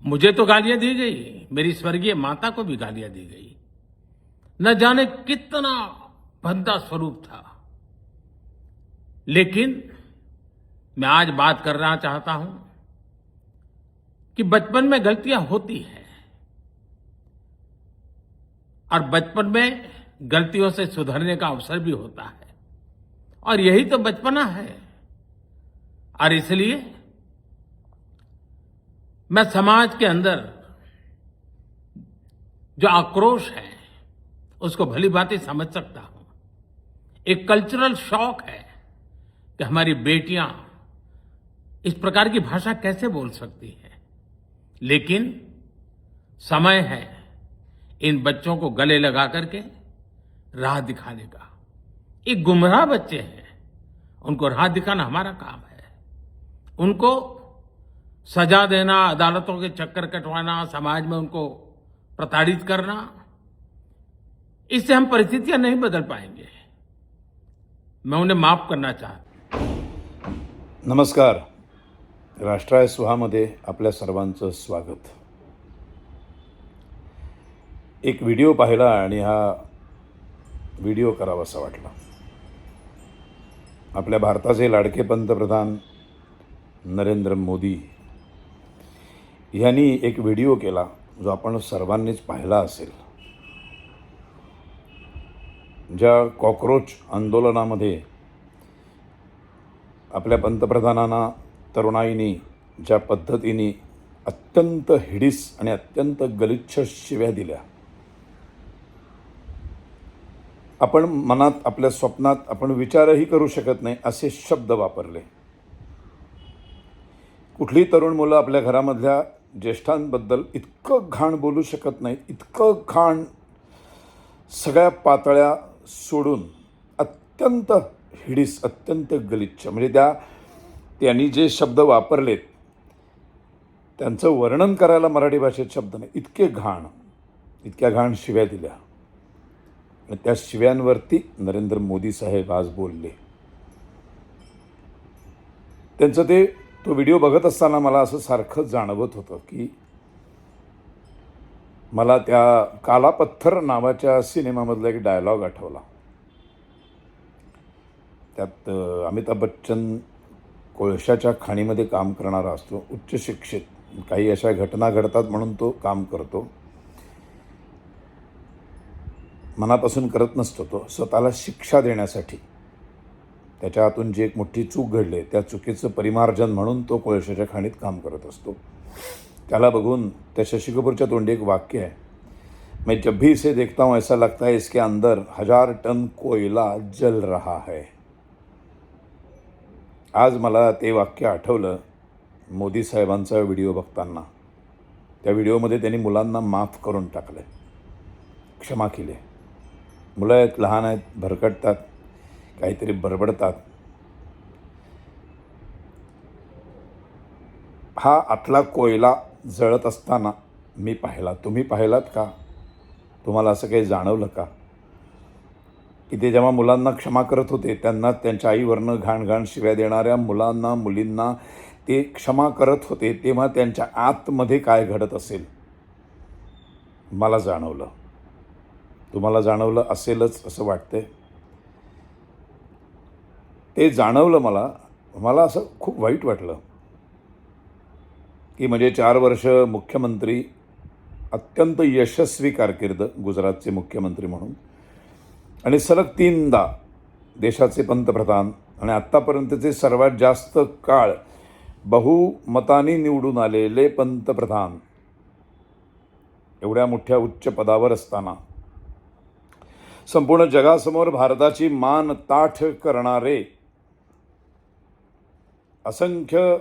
मुझे तो गालियां दी गई, मेरी स्वर्गीय माता को भी गालियां दी गई। न जाने कितना भद्दा स्वरूप था। लेकिन मैं आज बात करना चाहता हूं कि बचपन में गलतियां होती हैं और बचपन में गलतियों से सुधरने का अवसर भी होता है और यही तो बचपना है। और इसलिए मैं समाज के अंदर जो आक्रोश है उसको भली भांति समझ सकता हूं। एक कल्चरल शॉक है कि हमारी बेटियां इस प्रकार की भाषा कैसे बोल सकती हैं। लेकिन समय है इन बच्चों को गले लगा करके राह दिखाने का। एक गुमराह बच्चे हैं, उनको राह दिखाना हमारा काम है। उनको सजा देना, अदालतों के चक्कर कटवाना, समाज में उनको प्रताड़ित करना, इससे हम परिस्थितियां नहीं बदल पाएंगे। मैं उन्हें माफ करना चाहता हूं। नमस्कार. राष्ट्राय सुहामध्ये आपल्या सर्वांचं स्वागत. एक व्हिडिओ पाहिला आणि हा व्हिडिओ करावासा वाटला. आपल्या भारताचे लाडके पंतप्रधान नरेंद्र मोदी यांनी एक व्हिडिओ केला जो आपण सर्वांनीच पाहिला असेल. ज्या कॉकरोच आंदोलनामध्ये आपल्या पंतप्रधानांना तरुणाईनी ज्या पद्धतीने अत्यंत हिडीस आणि अत्यंत गलिच्छ शिव्या दिल्या, आपण मनात आपल्या स्वप्नात आपण विचारही करू शकत नाही असे शब्द वापरले. कुठली तरुण मुलं आपल्या घरामधल्या ज्येष्ठांबद्दल इतकं घाण बोलू शकत नाहीत, इतकं घाण सगळ्या पातळ्या सोडून अत्यंत हिडीस, अत्यंत गलिच्छ, म्हणजे त्यांनी जे शब्द वापरलेत त्यांचं वर्णन करायला मराठी भाषेत शब्द नाही, इतक्या घाण शिव्या दिल्या. आणि त्या शिव्यांवरती नरेंद्र मोदी साहेब आज बोलले. त्यांचं तो व्हिडिओ बघत असताना मला असं सारखं जाणवत होतं की मला त्या काला पत्थर नावाच्या सिनेमामधला एक डायलॉग आठवला. त्यात अमिताभ बच्चन कोळशाच्या खाणीमध्ये काम करणारा असतो, उच्च शिक्षित. काही अशा घटना घडतात म्हणून तो काम करतो, मनापासून करत नसतो. तो स्वतःला शिक्षा देण्यासाठी त्याच्या हातून जी एक मोठी चूक घडली त्या चुकीचं परिमार्जन म्हणून तो कोळशाच्या खाणीत काम करत असतो. त्याला बघून त्या शशी कपूरच्या तोंडी एक वाक्य आहे, मैं जब भी इसे देखता हूँ ऐसा लगता है इसके अंदर 1000 टन कोयला जल रहा है. आज मला ते वाक्य आठवलं मोदी साहेबांचा व्हिडिओ बघताना. त्या व्हिडिओमध्ये त्यांनी मुलांना माफ करून टाकलं, क्षमा केली. मुलं आहेत, लहान आहेत, भरकटतात, काहीतरी बडबडतात. हा आतला कोयला जळत असताना मी पाहिला. तुम्ही पाहिलात का? तुम्हाला असं काही जाणवलं का की ते जेव्हा मुलांना क्षमा करत होते त्यांना त्यांच्या आईवरनं घाण शिव्या देणाऱ्या मुलांना, मुलींना ते क्षमा करत होते तेव्हा त्यांच्या आतमध्ये काय घडत असेल मला जाणवलं. तुम्हाला जाणवलं असेलच असं वाटतंय. ते जाणवलं मला असं खूप वाईट वाटलं की म्हणजे 4 वर्ष मुख्यमंत्री, अत्यंत यशस्वी कारकीर्द गुजरातचे मुख्यमंत्री म्हणून, आणि सलग 3दा देशाचे पंतप्रधान आणि आत्तापर्यंतचे सर्वात जास्त काळ बहुमताने निवडून आलेले पंतप्रधान एवढ्या मोठ्या उच्च पदावर असताना संपूर्ण जगासमोर भारताची मान ताठ करणारे असंख्य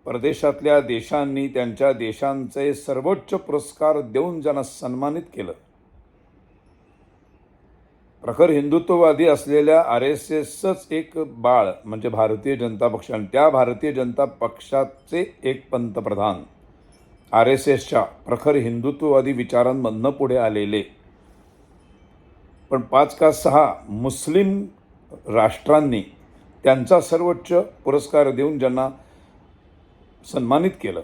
परदेशातल्या देशांनी त्यांच्या देशांचे सर्वोच्च पुरस्कार देऊन ज्यांना सन्मानित केलं, प्रखर हिंदुत्ववादी असलेल्या RSSच एक बाळ म्हणजे भारतीय जनता पक्ष, आणि त्या भारतीय जनता पक्षाचे एक पंतप्रधान RSSच्या प्रखर हिंदुत्ववादी विचारांमधनं पुढे आलेले, पण 5 का 6 मुस्लिम राष्ट्रांनी त्यांचा सर्वोच्च पुरस्कार देऊन ज्यांना सन्मानित केलं,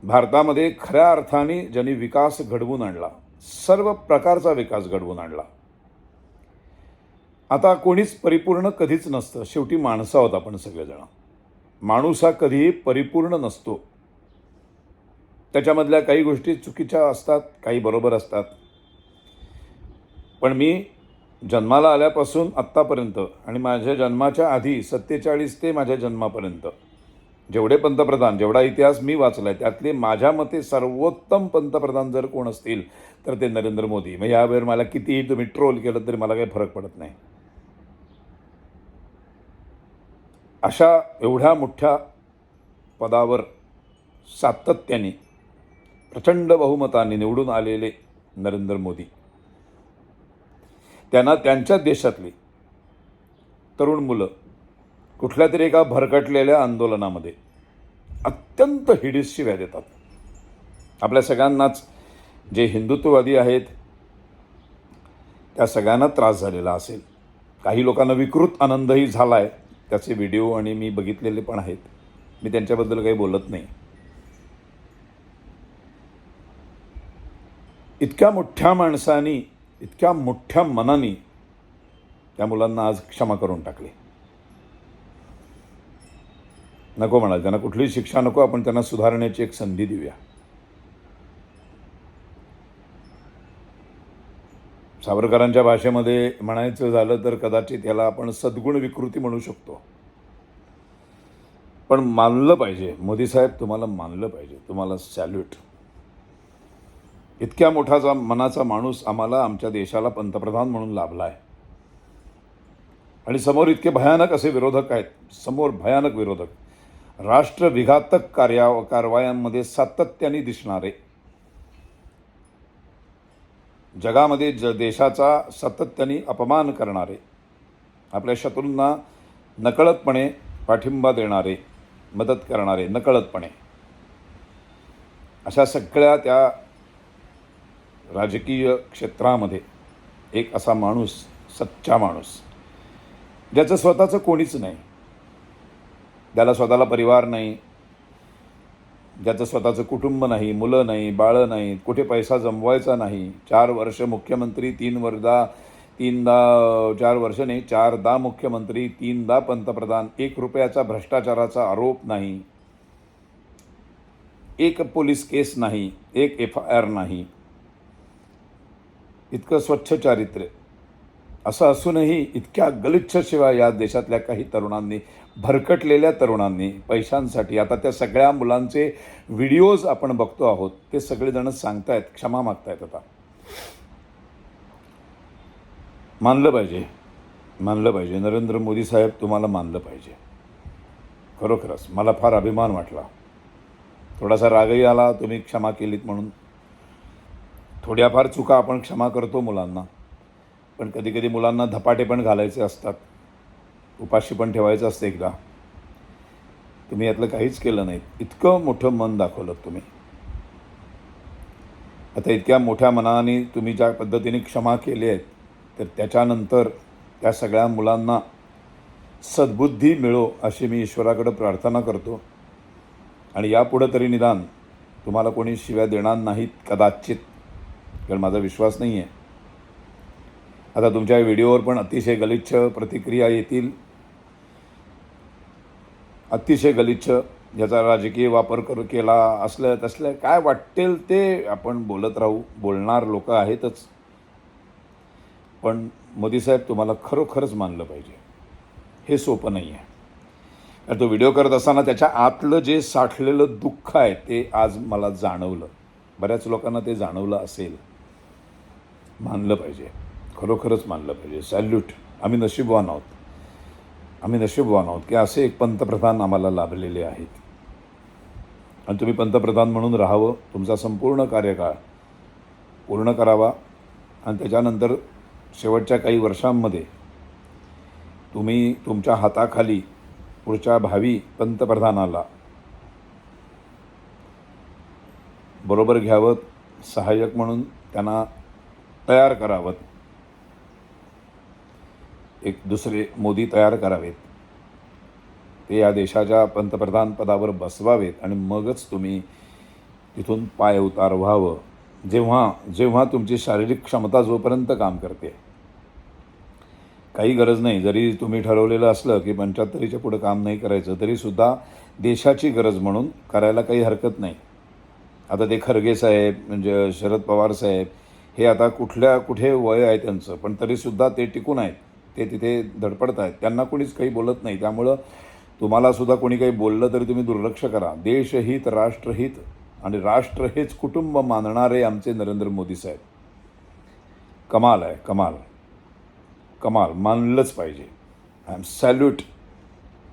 भारतामध्ये खऱ्या अर्थाने ज्यांनी विकास घडवून आणला, सर्व प्रकारचा विकास घडवून आणला. आता कोणीच परिपूर्ण कधीच नसतं. शेवटी माणसं आहोत आपण सगळेजण. माणूस हा कधीही परिपूर्ण नसतो. त्याच्यामधल्या काही गोष्टी चुकीच्या असतात, काही बरोबर असतात. पण मी जन्माला आल्यापासून आत्तापर्यंत आणि माझ्या जन्माच्या आधी 47 ते माझ्या जन्मापर्यंत जेवढे पंतप्रधान, जेवढा इतिहास मी वाचला आहे, त्यातले माझ्या मते सर्वोत्तम पंतप्रधान जर कोण असतील तर ते नरेंद्र मोदी. मग यावेळी मला कितीही तुम्ही ट्रोल केलं तरी मला काही फरक पडत नाही. अशा एवढ्या मोठ्या पदावर सातत्याने प्रचंड बहुमताने निवडून आलेले नरेंद्र मोदी, त्यांना त्यांच्या देशातली तरुण मुलं कुठल्या तरी एका भरकटलेल्या आंदोलनामध्ये अत्यंत हिडीस शिव्या देतात. आपल्या सगळ्यांनाच, जे हिंदुत्ववादी आहेत त्या सगळ्यांना त्रास झालेला असेल. काही लोकांना विकृत आनंदही झाला आहे. त्याचे व्हिडिओ आणि मी बघितलेले पण आहेत. मी त्यांच्याबद्दल काही बोलत नाही. इतक्या मोठ्या माणसांनी, इतक्या मोठ्या मनाने त्या मुलांना आज क्षमा करून टाकले. नको म्हणाल, त्यांना कुठलीही शिक्षा नको, आपण त्यांना सुधारण्याची एक संधी देऊया. सावरकरांच्या भाषेमध्ये म्हणायचं झालं तर कदाचित याला आपण सद्गुण विकृती म्हणू शकतो. पण मानलं पाहिजे, मोदी साहेब तुम्हाला मानलं पाहिजे. तुम्हाला सॅल्यूट. इतक्या मोठा मनाचा माणूस आम्हाला, आमच्या देशाला पंतप्रधान म्हणून लाभला आहे. आणि समोर इतके भयानक असे विरोधक आहेत, समोर भयानक विरोधक, राष्ट्रविघातक कारवायांमध्ये सातत्याने दिसणारे, जगामध्ये देशाचा सातत्याने अपमान करणारे, आपल्या शत्रूंना नकळतपणे पाठिंबा देणारे, मदत करणारे नकळतपणे, अशा सगळ्या त्या राजकीय क्षेत्रामध्ये एक असा माणूस, सच्चा माणूस, ज्याचं स्वतःचं कोणीच नाही, ज्याला स्वतःला परिवार नाही, ज्याचं स्वतःचं कुटुंब नाही, मुलं नाही, बाळं नाहीत, कुठे पैसा जमवायचा नाही, 4 वर्ष मुख्यमंत्री, 4दा मुख्यमंत्री, 3दा पंतप्रधान, 1 रुपयाचा भ्रष्टाचाराचा आरोप नाही, 1 पोलीस केस नाही, 1 FIR नाही, इतकं स्वच्छ चारित्र्य असं असूनही इतक्या गलिच्छ शिवाय या देशातल्या काही तरुणांनी, भरकटलेल्या तरुणांनी पैशांसाठी, आता त्या सगळ्या मुलांचे व्हिडिओज आपण बघतो आहोत, ते सगळेजण सांगतायत, क्षमा मागतायत. आता मानलं पाहिजे, मानलं पाहिजे. नरेंद्र मोदी साहेब तुम्हाला मानलं पाहिजे. खरोखरच मला फार अभिमान वाटला. थोडासा रागही आला तुम्ही क्षमा केलीत म्हणून. थोड्याफार चुका आपण क्षमा करतो मुलांना, पण कधी कधी मुलांना धपाटे पण घालायचे असतात, उपाशी पण ठेवायचं असतं. एकदा तुम्ही यातलं काहीच केलं नाही, इतकं मोठं मन दाखवलं तुम्ही. आता इतक्या मोठ्या मनाने तुम्ही ज्या पद्धतीने क्षमा केली आहेत, तर त्याच्यानंतर त्या सगळ्या मुलांना सद्बुद्धी मिळो अशी मी ईश्वराकडे प्रार्थना करतो. आणि यापुढं तरी निदान तुम्हाला कोणी शिव्या देणार नाहीत कदाचित, कारण माझा विश्वास नाही आहे. आता तुमच्या व्हिडिओवर पण अतिशय गलिच्छ प्रतिक्रिया येतील, अतिशय गलिच्छ, याचा राजकीय वापर केला असलं तसलं काय वाटेल ते आपण बोलत राहू. बोलणार लोक आहेतच. पण मोदी साहेब तुम्हाला खरोखरच मानलं पाहिजे. हे सोपं नाही आहे. कारण तो व्हिडिओ करत असताना त्याच्या आतलं जे साठलेलं दुःख आहे ते आज मला जाणवलं. बऱ्याच लोकांना ते जाणवलं असेल. मानलं पाहिजे, खरोखरच मानलं पाहिजे. सॅल्यूट. आम्ही नशीबवान आहोत. आम्ही नशीबवान आहोत की असे एक पंतप्रधान आम्हाला लाभलेले आहेत. आणि तुम्ही पंतप्रधान म्हणून राहावं, तुमचा संपूर्ण कार्यकाळ पूर्ण करावा. आणि त्याच्यानंतर शेवटच्या काही वर्षांमध्ये तुम्ही तुमच्या हाताखाली पुढच्या भावी पंतप्रधानाला बरोबर घ्यावं, सहाय्यक म्हणून त्यांना तयार करावं. एक दुसरे मोदी तयार करावेत, ते या देशाच्या पंतप्रधान पदावर बसवावेत आणि मगच तुम्ही तिथून पाय उतार व्हावं जेव्हा जेव्हा तुमची शारीरिक क्षमता जोपर्यंत काम करते. काही गरज नाही, जरी तुम्ही ठरवलेलं असलं की 75च्या पुढं काम नाही करायचं, तरीसुद्धा देशाची गरज म्हणून करायला काही हरकत नाही. आता ते खरगे साहेब म्हणजे शरद पवार साहेब हे आता कुठे वय आहे त्यांचं, पण तरीसुद्धा ते टिकून आहेत, ते तिथे धडपडत आहेत, त्यांना कोणीच काही बोलत नाही. त्यामुळं तुम्हालासुद्धा कोणी काही बोललं तरी तुम्ही दुर्लक्ष करा. देशहित, राष्ट्रहित आणि राष्ट्र हेच कुटुंब मानणारे आमचे नरेंद्र मोदी साहेब कमाल आहे, कमाल कमाल मानलंच पाहिजे. I am salute.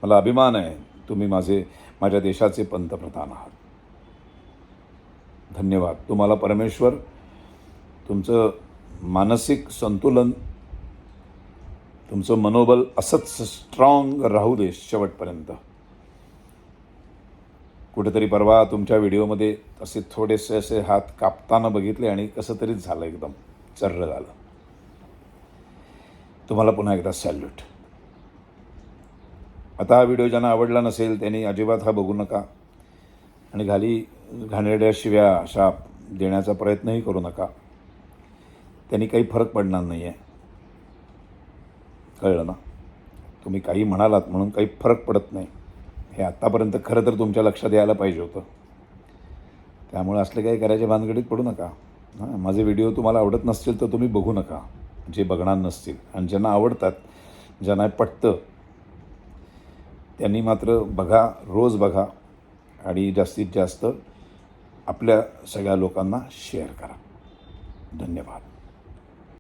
मला अभिमान आहे तुम्ही माझ्या देशाचे पंतप्रधान आहात. धन्यवाद. तुम्हाला परमेश्वर तुमचं मानसिक संतुलन, तुमचं मनोबल असंच स्ट्रॉंग राहू दे शेवटपर्यंत. कुठेतरी परवा तुमच्या व्हिडिओमध्ये असे थोडेसे असे हात कापताना बघितले आणि कसं तरीच झालं, एकदम चर्र झालं. तुम्हाला पुन्हा एकदा सॅल्यूट. आता हा व्हिडिओ ज्यांना आवडला नसेल त्यांनी अजिबात हा बघू नका आणि घाणेरड्या शिव्या अशा देण्याचा प्रयत्नही करू नका. त्यांनी काही फरक पडणार नाही आहे. कळलं ना? तुम्ही काही म्हणालात म्हणून काही फरक पडत नाही, हे आत्तापर्यंत खरं तर तुमच्या लक्षात यायला पाहिजे होतं. त्यामुळे असले काही करायच्या भानगडीत पडू नका. हां, माझे व्हिडिओ तुम्हाला आवडत नसतील तर तुम्ही बघू नका, जे बघणार नसतील. आणि ज्यांना आवडतात, ज्यांना पटतं, त्यांनी मात्र बघा, रोज बघा आणि जास्तीत जास्त आपल्या सगळ्या लोकांना शेअर करा. धन्यवाद.